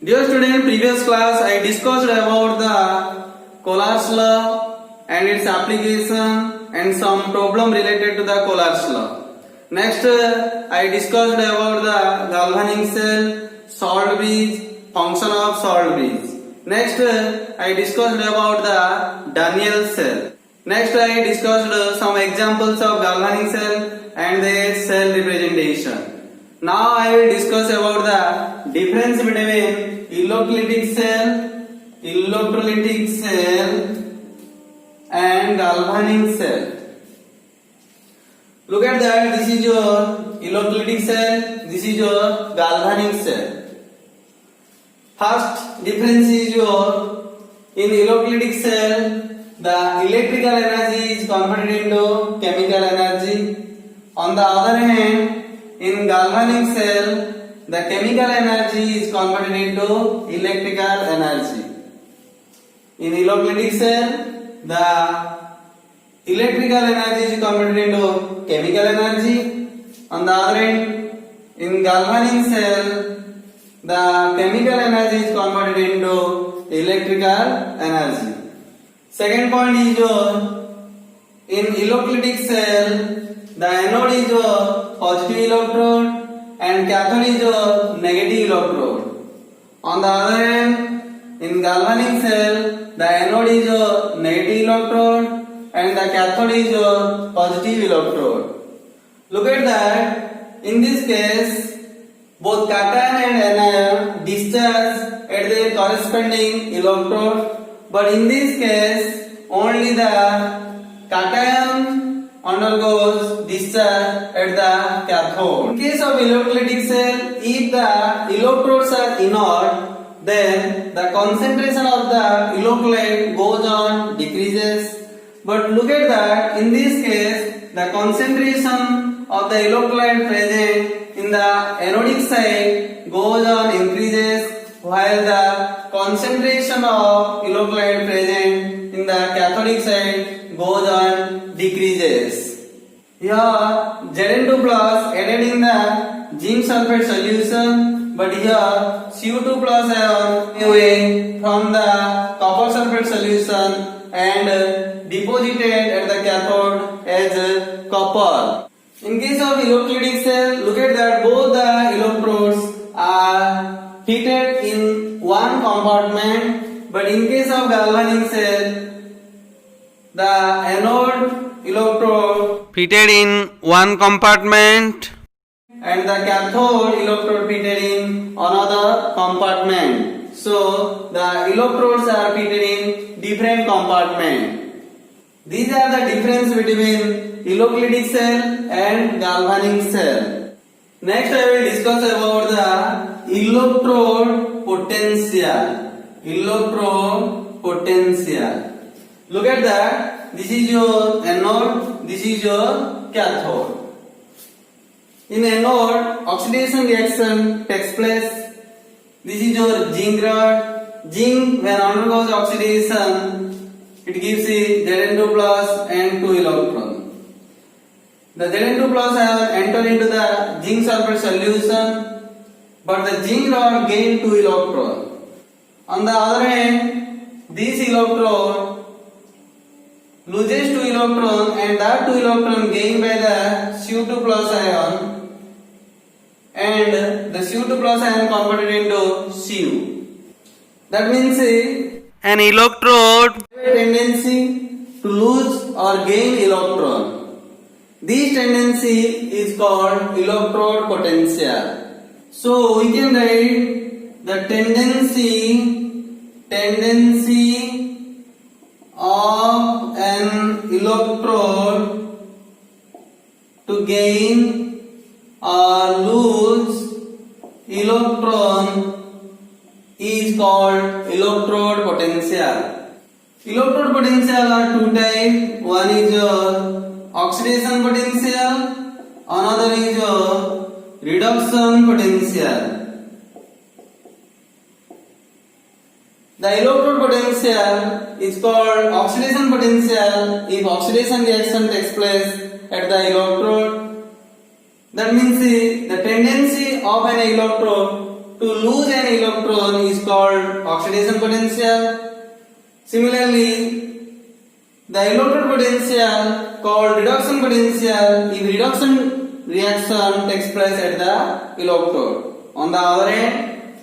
Dear student, in previous class I discussed about the Collar's law and its application and some problem related to the Collar's law. Next, I discussed about the galvanic cell, salt bridge, function of salt bridge. Next, I discussed about the Daniell cell. Next, I discussed some examples of galvanic cell and their cell representation. Now I will discuss about the difference between electrolytic cell and galvanic cell. Look at that, this is your electrolytic cell, this is your galvanic cell. First difference is your, in electrolytic cell, the electrical energy is converted into chemical energy. On the other hand, in galvanic cell, the chemical energy is converted into electrical energy. In electrolytic cell, the electrical energy is converted into chemical energy. On the other hand, in galvanic cell, the chemical energy is converted into electrical energy. Second point is your, in electrolytic cell, the anode is your positive electrode and cathode is your negative electrode. On the other hand, in galvanic cell, the anode is your negative electrode and the cathode is your positive electrode. Look at that. In this case, both cation and anion discharge at their corresponding electrode, but in this case, only the cation undergoes discharge at the cathode. In case of electrolytic cell, if the electrodes are inert, then the concentration of the electrolyte goes on decreases. But look at that, in this case, the concentration of the electrolyte present in the anodic side goes on increases, while the concentration of electrolyte present in the cathodic side goes on decreases. Here Zn2 plus added in the zinc sulfate solution, but here Cu2 plus ion away from the copper sulfate solution and deposited at the cathode as copper. In case of electrolytic cell, look at that, both the electrodes are fitted in one compartment, but in case of galvanic cell, the anode electrode fitted in one compartment and the cathode electrode fitted in another compartment. So the electrodes are fitted in different compartments. These are the difference between electrolytic cell and galvanic cell. Next I will discuss about the electrode potential. Electrode potential. Look at that. This is your anode, this is your cathode. In anode, oxidation reaction takes place. This is your zinc rod. Zinc, when undergoes oxidation, it gives the Zn2 plus and 2 electron. The Zn2 plus ion enter into the zinc sulfate solution, but the zinc rod gain 2 electron. On the other hand, this electrode loses 2 electron and that 2 electron gained by the Cu2 plus ion, and the Cu2 plus ion converted into Cu. That means an electrode has a tendency to lose or gain electron. This tendency is called electrode potential. So we can write the tendency of an electrode to gain or lose electron is called electrode potential. Electrode potential are two types. One is your oxidation potential, another is your reduction potential. The electrode potential is called oxidation potential if oxidation reaction takes place at the electrode. That means the tendency of an electrode to lose an electron is called oxidation potential. Similarly, the electrode potential called reduction potential if reduction reaction takes place at the electrode. On the other hand,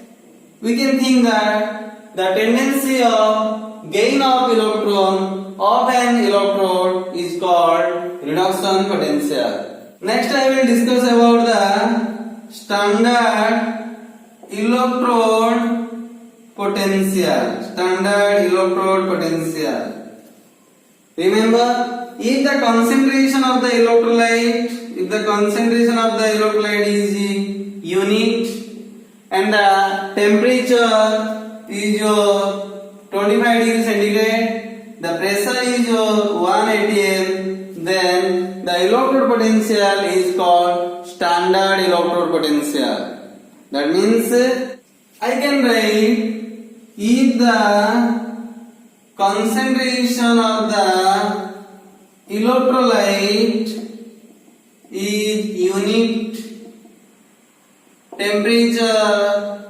we can think that the tendency of gain of electron of an electrode is called reduction potential. Next I will discuss about the standard electrode potential. Standard electrode potential. Remember, if the concentration of the electrolyte is unit and the temperature is 25 degrees centigrade, the pressure is 1 atm, then the electrode potential is called standard electrode potential. That means I can write if the concentration of the electrolyte is unit, temperature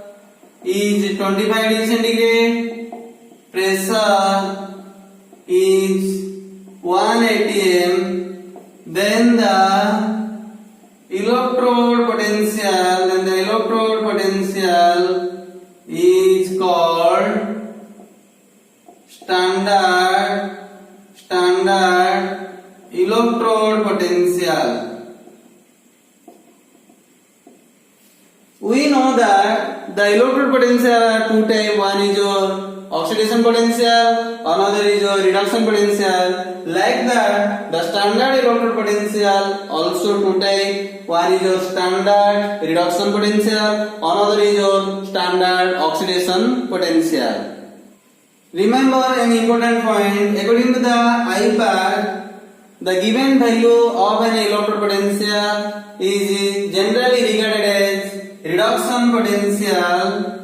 is 25 degrees centigrade, pressure is 1 atm, then the electrode potential is called standard electrode potential. We know that the electrode potential are two types. One is your oxidation potential, another is your reduction potential. Like that, the standard electrode potential also two types. One is your standard reduction potential, another is your standard oxidation potential. Remember an important point. According to the IPAC, the given value of an electrode potential is generally regarded as reduction potential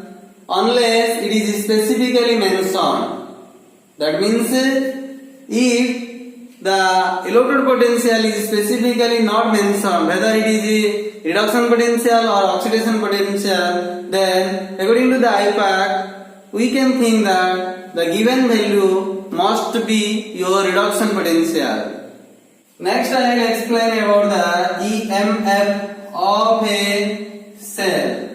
unless it is specifically mentioned. That means if the electrode potential is specifically not mentioned, whether it is reduction potential or oxidation potential, then according to the IPAC, we can think that the given value must be your reduction potential. Next I will explain about the EMF of a cell.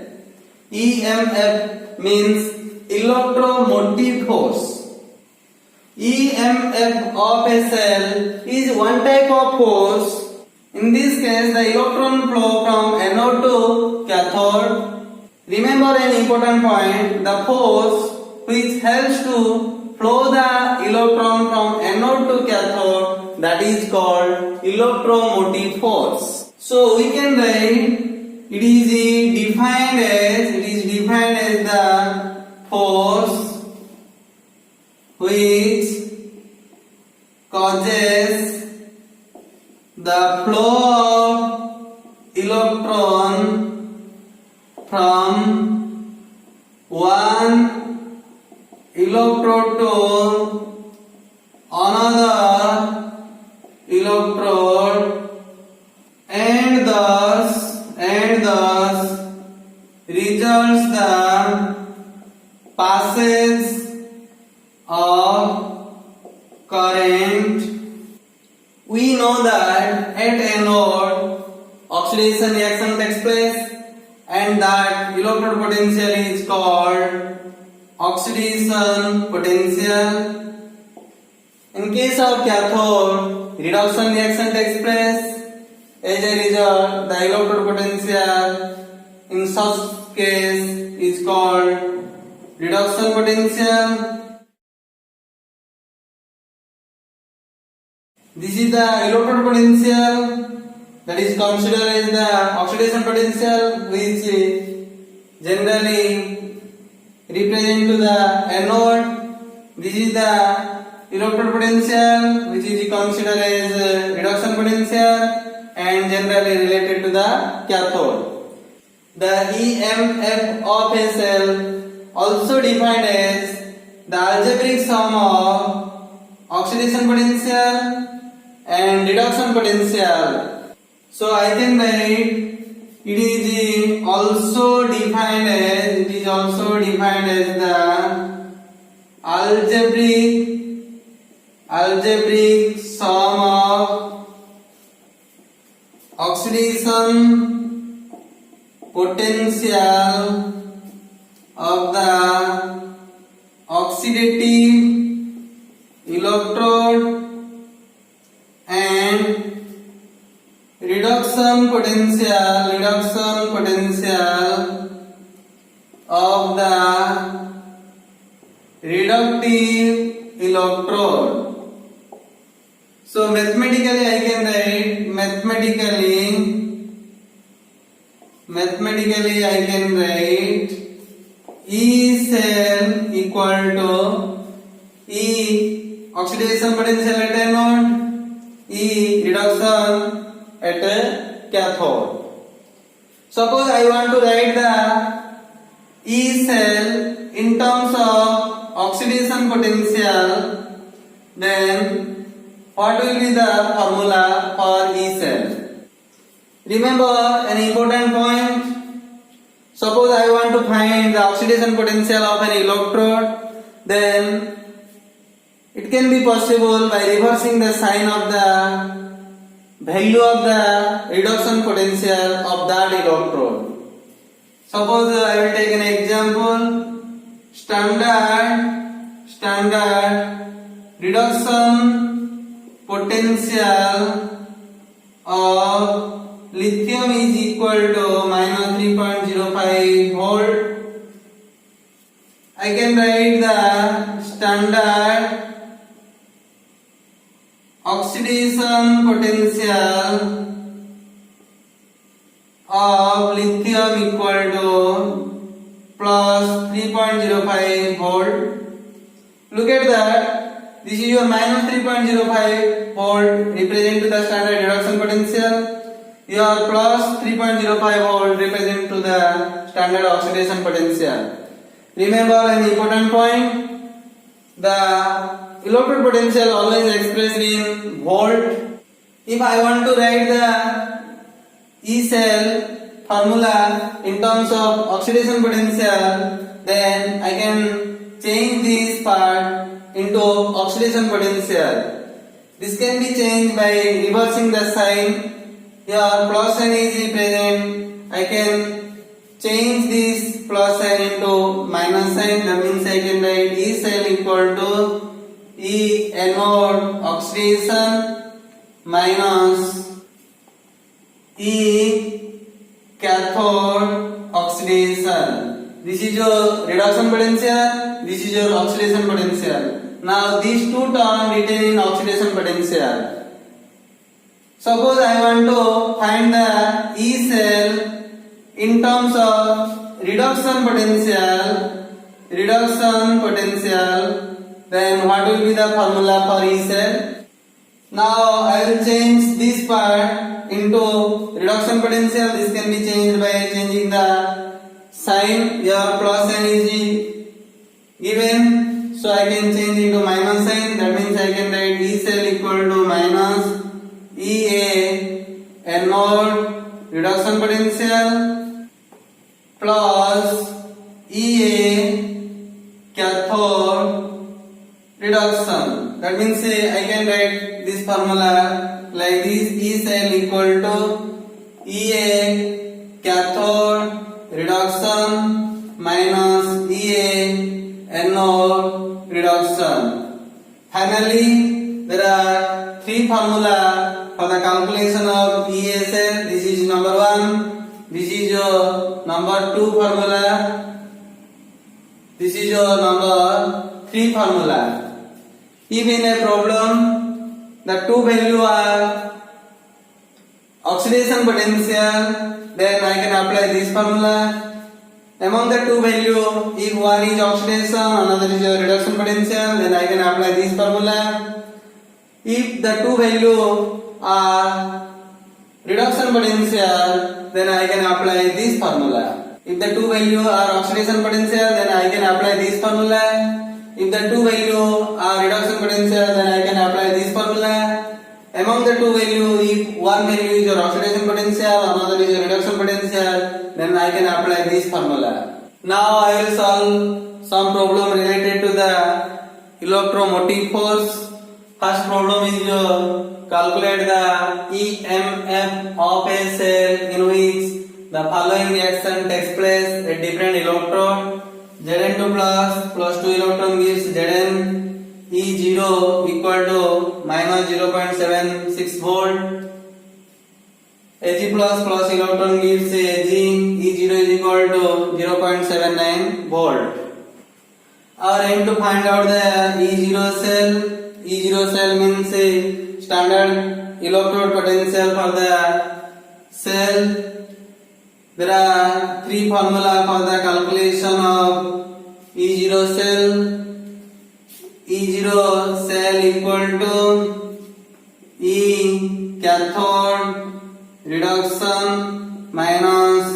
EMF means electromotive force. EMF of a cell is one type of force. In this case, the electron flow from anode to cathode. Remember an important point, the force which helps to flow the electron from anode to cathode, that is called electromotive force. So we can write it is defined as the force which causes the flow of electron from one electrode to another electrode and thus results the passage of current. We know that at anode oxidation reaction takes place and that electrode potential is called oxidation potential. In case of cathode, reduction reaction takes place. As a result, the electrode potential in such case is called reduction potential. This is the electrode potential that is considered as the oxidation potential, which generally represent to the anode. This is the electrode potential which is considered as reduction potential and generally related to the cathode. The EMF of a cell also defined as the algebraic sum of oxidation potential and reduction potential. So I can write it is the also defined as the algebraic sum of oxidation potential of the oxidative electrode and reduction potential of the reductive electrode. So mathematically I can write E cell equal to E oxidation potential at anode, E reduction at cathode. Suppose I want to write the E cell in terms of oxidation potential, then what will be the formula for E cell? Remember an important point. Suppose I want to find the oxidation potential of an electrode, then it can be possible by reversing the sign of the value of the reduction potential of that electrode. Suppose I will take an example. Standard reduction potential of lithium is equal to minus 3.05 volt. I can write the standard oxidation potential of lithium equal to plus 3.05 volt. Look at that. This is your minus 3.05 volt represent to the standard reduction potential. Your plus 3.05 volt represent to the standard oxidation potential. Remember an important point. The electrode potential always expressed in volt. If I want to write the E cell formula in terms of oxidation potential, then I can change this part into oxidation potential. This can be changed by reversing the sign. Here plus sign is present. I can change this plus sign into minus sign. That means I can write E cell equal to E anode oxidation minus E cathode oxidation. This is your reduction potential, this is your oxidation potential. Now these two terms written in oxidation potential. Suppose I want to find the E cell in terms of reduction potential, then what will be the formula for E cell? Now I will change this part into reduction potential. This can be changed by changing the sign. Here plus sign is given, so I can change into minus sign. That means I can write E cell equal to minus EA anode reduction potential plus EA cathode reduction. That means I can write this formula like this: E cell equal to EA cathode reduction minus EA anode reduction. Finally, there are three formula for the calculation of EA cell. This is number 1. This is your number 2 formula. This is your number 3 formula. If in a problem the two value are oxidation potential, then I can apply this formula. Among the two value, if one is oxidation, another is your reduction potential, then I can apply this formula. If the two value are reduction potential, then I can apply this formula. If the two value are oxidation potential, then I can apply this formula. If the two value are reduction potential, then I can apply this formula. Among the two value, if one value is your oxidation potential, another is your reduction potential, then I can apply this formula. Now I will solve some problem related to the electromotive force. First problem is calculate the EMF of a cell in which the following reaction takes place at different electrode. Zn2 plus 2 electron gives Zn E0 equal to minus 0.76 volt. Ag plus electron gives Ag E0 is equal to 0.79 volt. Our aim to find out the E0 cell. E0 cell means a standard electrode potential for the cell. There are three formula for the calculation of E0 cell. E0 cell equal to E cathode reduction minus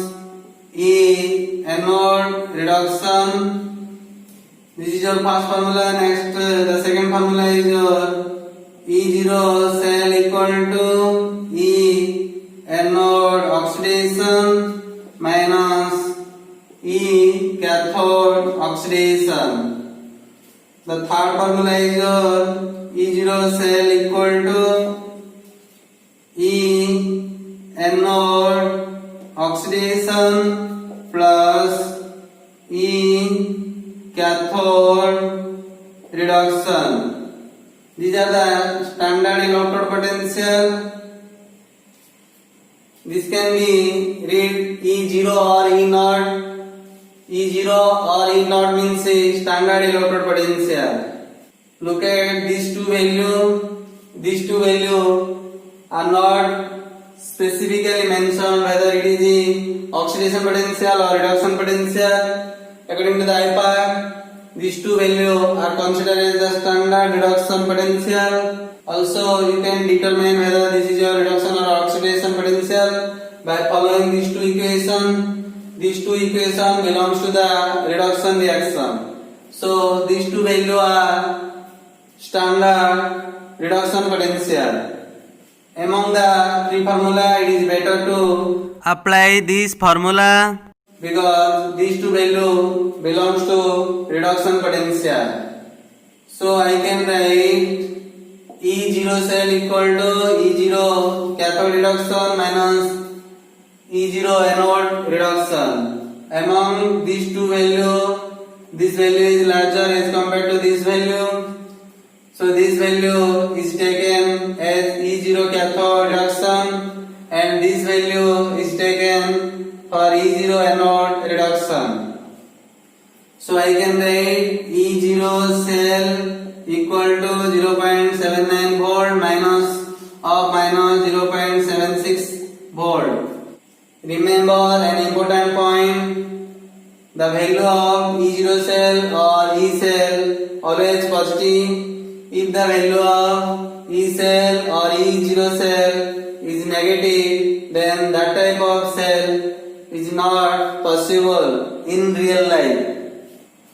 E anode reduction. This is your first formula. Next, the second formula is your E0 cell equal to E anode oxidation minus E cathode oxidation. The third formula is your E0 cell equal to E anode oxidation plus E cathode reduction. These are the standard electrode potential. This can be read E0 or E0. E0 or E0 means a standard electrode potential. Look at these two values. These two values are not specifically mentioned whether it is the oxidation potential or reduction potential. According to the IPAC, these two values are considered as the standard reduction potential. Also, you can determine whether this is your reduction or oxidation potential by following these two equations. These two equations belongs to the reduction reaction. So, these two values are standard reduction potential. Among the three formula, it is better to apply this formula because these two values belongs to reduction potential. So I can write E0 cell equal to E0 cathode reduction minus E0 anode reduction. Among these two values, this value is larger as compared to this value. So this value is taken as E0 cathode reduction and this value is taken for E0 anode reduction. So I can write E0 cell equal to 0.79 volt minus 0.76 volt. Remember an important point, the value of E0 cell or E cell always positive. If the value of E cell or E0 cell is negative, then that type of cell is not possible in real life.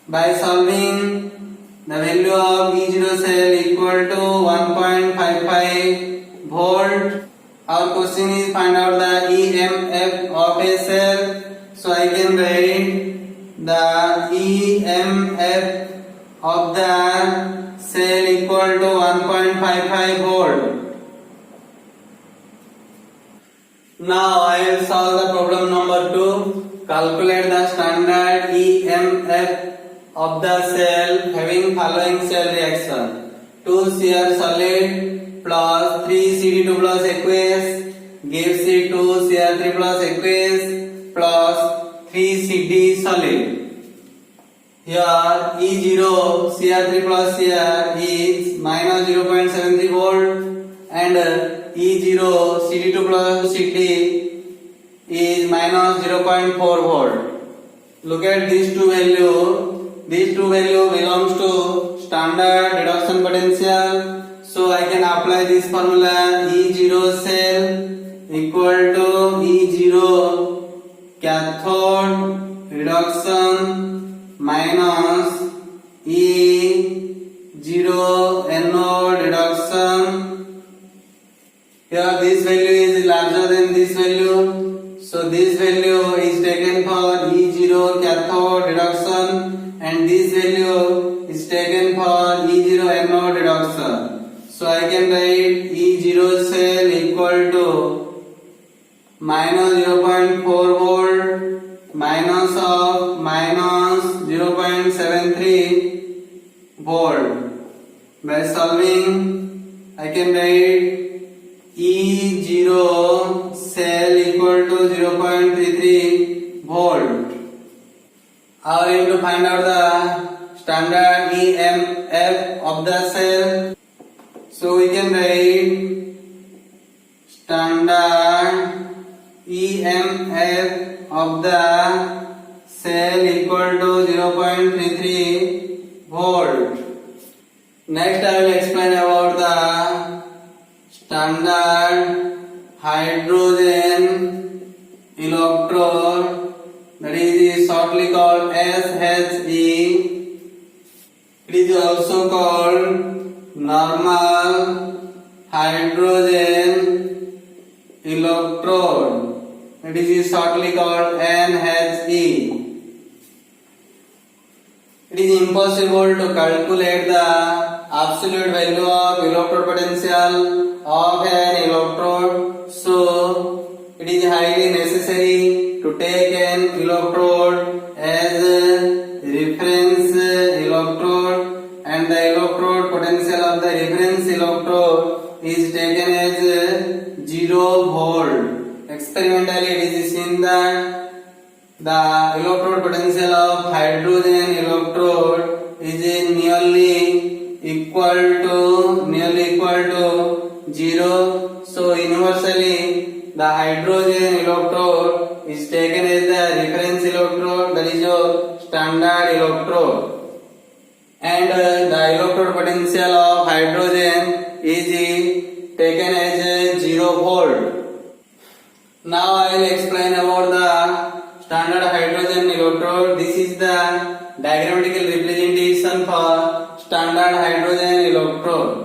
By solving the value of E0 cell equal to 1.55 volt, our question is find out the EMF of a cell. So I can write the EMF of the cell equal to 1.55 volt. Now I will solve the problem number 2. Calculate the standard EMF of the cell having following cell reaction: 2 shear solid plus 3 CD2 plus aqueous gives C2 Cr3 plus aqueous plus 3 CD solid. Here E0 Cr3 plus Cr is minus 0.73 volt and E0 CD2 plus CD is minus 0.4 volt. Look at these two values. These two values belongs to standard reduction potential. So I can apply this formula: E0 cell equal to E0 cathode reduction minus E0 anode reduction and this value is taken for E0 anode reduction. So I can write E0 cell equal to minus 0.4 volt minus of minus 0.73 volt. By solving, I can write E0 cell equal to 0.33 volt. Now we have to find out the standard EMF of the cell. So we can write standard EMF of the cell equal to 0.33 volt. Next I will explain about the standard hydrogen electrode, that is shortly called SHE. It is also called normal hydrogen electrode, that is shortly called NHE. It is impossible to calculate the absolute value of electrode potential of an electrode, so it is highly necessary to take an electrode as a reference electrode, and the electrode potential of the reference electrode is taken as 0 volt. Experimentally it is seen that the electrode potential of hydrogen electrode is nearly equal to 0. So universally the hydrogen electrode is taken as the reference electrode, that is your standard electrode, and the electrode potential of hydrogen is taken as 0 volt. Now I will explain about the standard hydrogen electrode. This is the diagrammatical representation for standard hydrogen electrode.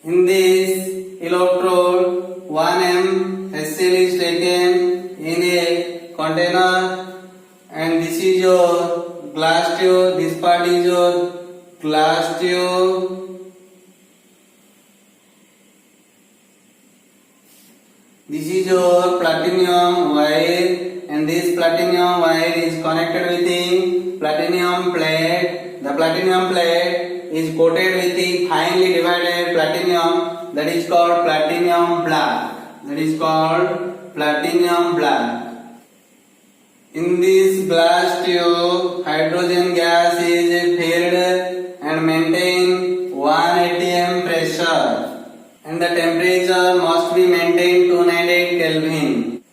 In this electrode, 1 HCl is taken in a container, and this is your glass tube. This part is your glass tube. This is your platinum wire, and this platinum wire is connected with the platinum plate. The platinum plate is coated with the finely divided platinum, that is called platinum black. In this glass tube, hydrogen gas is filled and maintain 1 atm pressure, and the temperature must be maintained 298 Kelvin.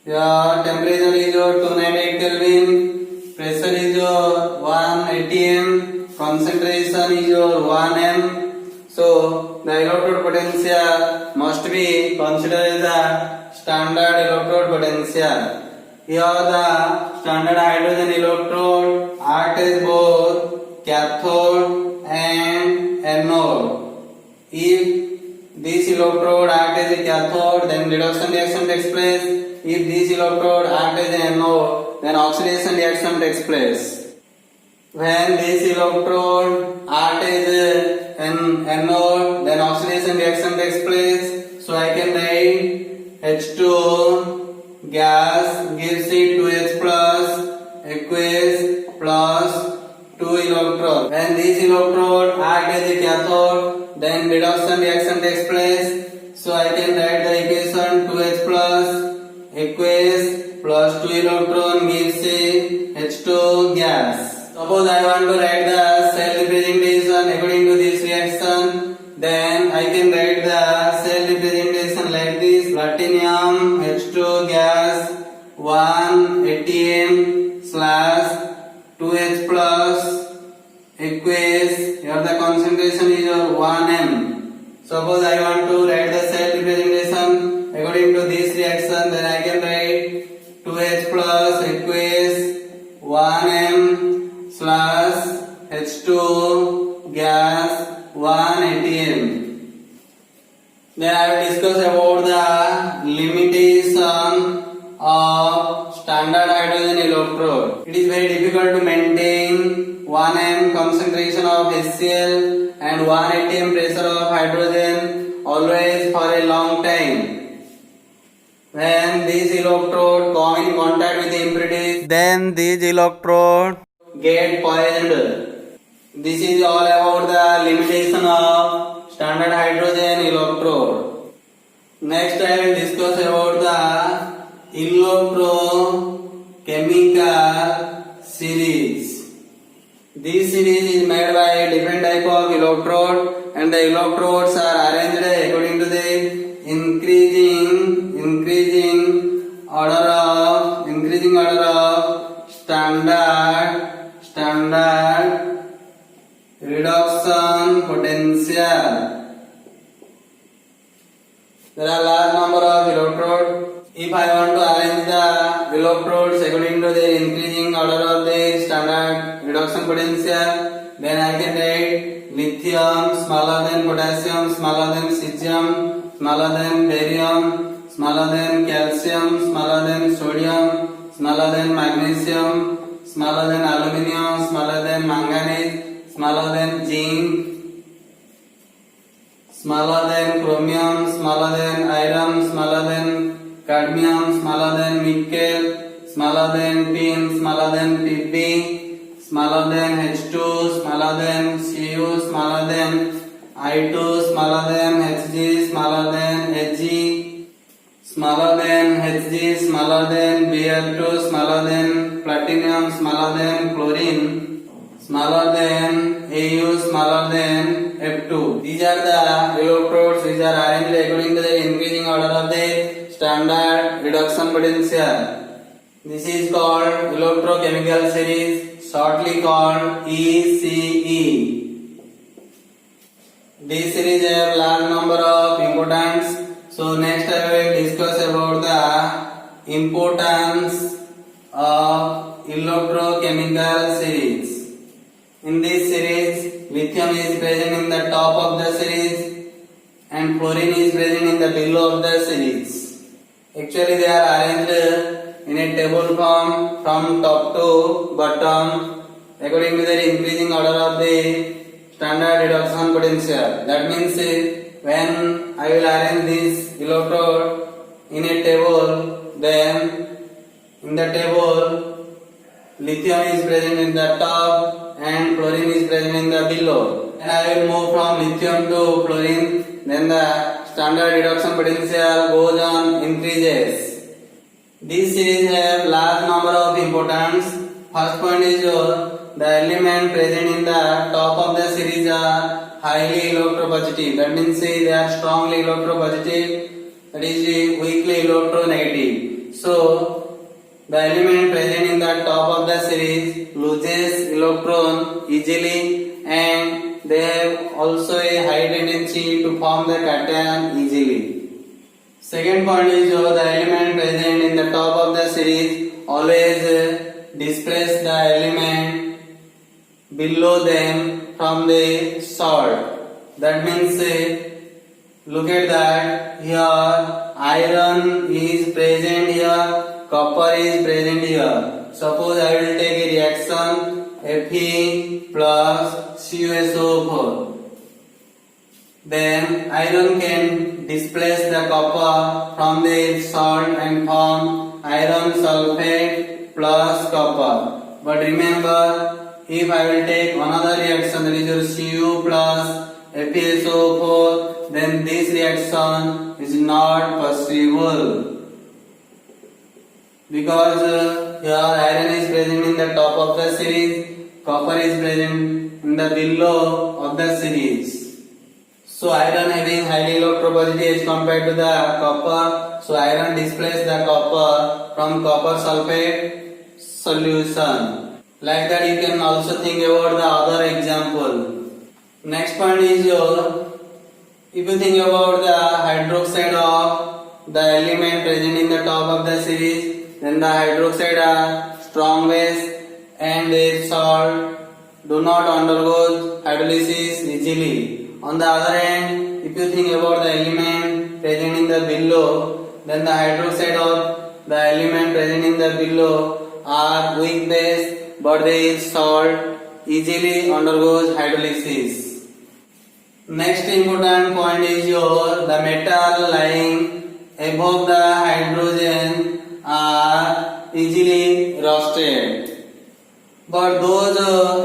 Your temperature is your 298 Kelvin, pressure is your 1 atm, concentration is your 1 m. So the electrode potential must be considered as the standard electrode potential. Here the standard hydrogen electrode acts as both cathode and anode. If this electrode acts as a cathode, then reduction reaction takes place. If this electrode acts as an anode, then oxidation reaction takes place. When this electrode acts as an anode, then oxidation reaction takes place. So I can write H2 gas gives it 2H plus aqueous plus 2 electrode. When this electrode acts as a cathode, then reduction reaction takes place. So I can write the equation 2H plus aqueous plus 2 electron gives a H2 gas. Suppose I want to write the cell representation according to this reaction, then I can write the cell representation like this: platinum H2 gas 1 atm slash 2H plus aqueous. Here the concentration is your 1 m. Suppose I want to write the cell representation according to this reaction, then I can write 2H plus aqueous 1 m slash H2 gas 1 atm. Then I will discuss about the limitation of standard hydrogen electrode. It is very difficult to maintain 1 m concentration of HCl and 1 atm pressure of hydrogen always for a long time. When these electrodes come in contact with the impurities, then these electrodes get poisoned. This is all about the limitation of standard hydrogen electrode. Next I will discuss about the electrochemical series. This series is made by different type of electrode, and the electrodes are arranged according to the increasing order of standard reduction potential. There are large number of electrodes. If I want to arrange the electrodes according to the increasing order of the standard reduction potential, then I can write lithium smaller than potassium, smaller than cesium, smaller than barium, smaller than calcium, smaller than sodium, smaller than magnesium, smaller than aluminium, smaller than manganese, smaller than zinc, smaller than chromium, smaller than iron, smaller than cadmium, smaller than nickel, smaller than tin, smaller than Pb, smaller than H2, smaller than Cu, smaller than I2, smaller than Hg, smaller than Hg, smaller than Hg, smaller than Br2, smaller than platinum, smaller than chlorine, smaller than Au, smaller than F2. These are the electrodes which are arranged according to the increasing order of the standard reduction potential. This is called electrochemical series, shortly called ECE. This series have large number of importance. So next I will discuss about the importance of electrochemical series. In this series, lithium is present in the top of the series and fluorine is present in the below of the series. Actually they are arranged in a table form from top to bottom according to the increasing order of the standard reduction potential. That means when I will arrange this electrode in a table, then in the table lithium is present in the top and fluorine is present in the below. And I will move from lithium to fluorine, then the standard reduction potential goes on increases. This series have large number of importance. First point is the element present in the top of the series are highly electropositive. That means they are strongly electropositive. That is weakly electronegative. So the element present in the top of the series loses electron easily, and they have also a high tendency to form the cation easily. Second point is the element present in the top of the series always displace the element below them from the salt. That means look at that, here iron is present here, copper is present here. Suppose I will take a reaction Fe plus CuSO4. Then iron can displace the copper from the salt and form iron sulfate plus copper. But remember, if I will take another reaction, that is your Cu plus FeSO4, then this reaction is not possible. Because here iron is present in the top of the series, copper is present in the below of the series. So iron having highly electropositivity as compared to the copper, so iron displaces the copper from copper sulfate solution. Like that you can also think about the other example. Next point is if you think about the hydroxide of the element present in the top of the series, then the hydroxide are strong base and their salt do not undergo hydrolysis easily. On the other hand, if you think about the element present in the below, then the hydroxide of the element present in the below are weak base, but their salt easily undergoes hydrolysis. Next important point is the metal lying above the hydrogen are easily rusted, but those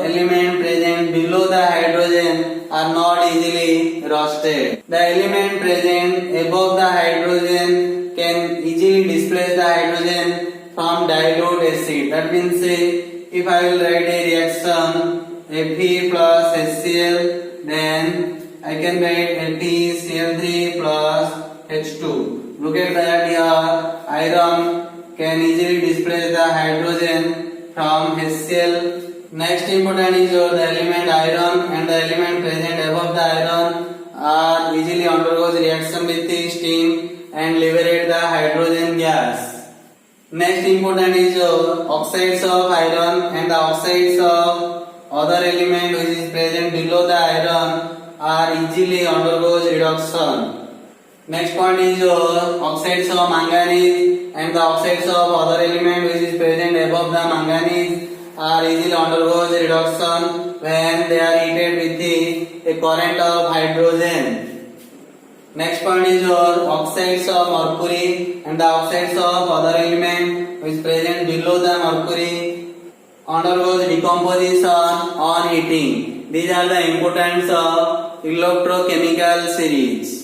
elements present below the hydrogen are not easily rusted. The element present above the hydrogen can easily displace the hydrogen from dilute acid. That means if I will write a reaction Fe plus HCl, then I can write FeCl3 plus H2. Look at that here, iron can easily displace the hydrogen from HCl. Next important is the element iron and the element present above the iron are easily undergoes reaction with the steam and liberate the hydrogen gas. Next important is oxides of iron and the oxides of other element which is present below the iron are easily undergoes reduction. Next point is oxides of manganese and the oxides of other element which is present above the manganese are easily undergoes reduction when they are heated with a current of hydrogen. Next point is oxides of mercury and the oxides of other element which is present below the mercury undergoes decomposition on heating. These are the importance of electrochemical series.